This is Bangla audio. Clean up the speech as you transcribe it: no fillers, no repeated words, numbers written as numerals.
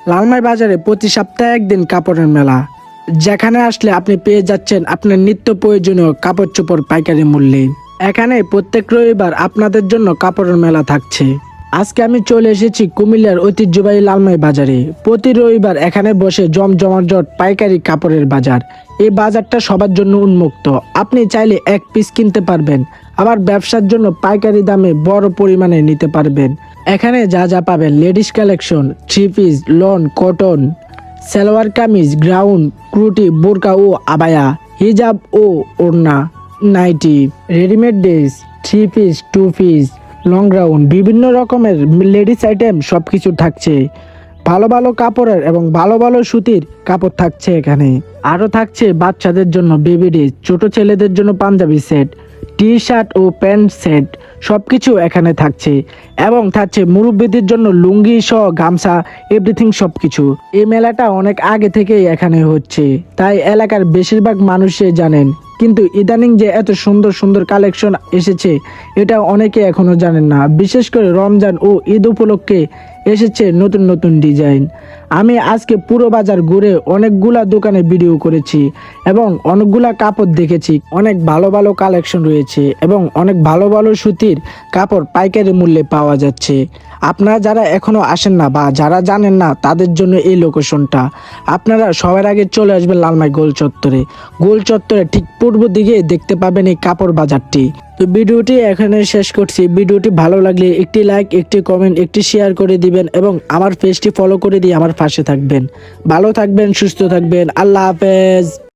লালমাই বাজারে প্রতি সপ্তাহে একদিন কাপড়ের মেলা, যেখানে আসলে আপনি পেয়ে যাচ্ছেন আপনার নিত্য প্রয়োজনীয় কাপড় চোপড় পাইকারি মূল্যে। এখানে প্রত্যেক রবিবার আপনাদের জন্য কাপড়ের মেলা থাকছে। আজকে আমি চলে এসেছি কুমিল্লার ঐতিহ্যবাহী লালমাই বাজারে। প্রতি রবিবার এখানে বসে জমজমাট পাইকারি কাপড়ের বাজার। এই বাজারটা সবার জন্য উন্মুক্ত। আপনি চাইলে এক পিস কিনতে পারবেন, আবার ব্যবসার জন্য পাইকারি দামে বড় পরিমাণে নিতে পারবেন। এখানে যা যা পাবেন: ladies collection, three piece, lawn, cotton, salwar kameez, গ্রাউন্ড, ক্রুটি, বোরকা ও আবায়া, হিজাব ও ওড়না, nightie, readymade dress, three piece, two piece, long গ্রাউন্ড, বিভিন্ন রকমের লেডিস আইটেম সবকিছু থাকছে। ভালো ভালো কাপড়ের এবং ভালো ভালো সুতির কাপড় থাকছে এখানে। আরও থাকছে বাচ্চাদের জন্য বেবি ড্রেস, ছোট ছেলেদের জন্য পাঞ্জাবি সেট, টি শার্ট ও প্যান্ট সেট সবকিছু এখানে থাকছে। এবং থাকছে মুরব্বীদের জন্য লুঙ্গি সহ গামছা, এভরিথিং সবকিছু। এই মেলাটা অনেক আগে থেকেই এখানে হচ্ছে, তাই এলাকার বেশিরভাগ মানুষই জানেন। কিন্তু ইদানিং যে এত সুন্দর সুন্দর কালেকশন এসেছে এটা অনেকে এখনো জানেন না। বিশেষ করে রমজান ও ঈদ উপলক্ষে এসেছে নতুন নতুন ডিজাইন। আমি আজকে পুরো বাজার ঘুরে অনেকগুলা দোকানে ভিডিও করেছি এবং অনেকগুলা কাপড় দেখেছি। অনেক ভালো ভালো কালেকশন রয়েছে এবং অনেক ভালো ভালো সুতির কাপড় পাইকারি মূল্যে পাওয়া যাচ্ছে। আপনারা যারা এখনো আসেন না বা যারা জানেন না তাদের জন্য এই লোকেশনটা। আপনারা সবার আগে চলে আসবেন লালমাই গোল চত্বরে। গোল চত্বরে ঠিক পূর্ব দিকে দেখতে পাবেন এই কাপড় বাজারটি। তো ভিডিওটি এখানে শেষ করছি। ভিডিওটি ভালো লাগলে একটি লাইক, একটি কমেন্ট, একটি শেয়ার করে দিবেন এবং আমার পেজটি ফলো করে দিয়ে আমার পাশে থাকবেন। ভালো থাকবেন, সুস্থ থাকবেন। আল্লাহ হাফেজ।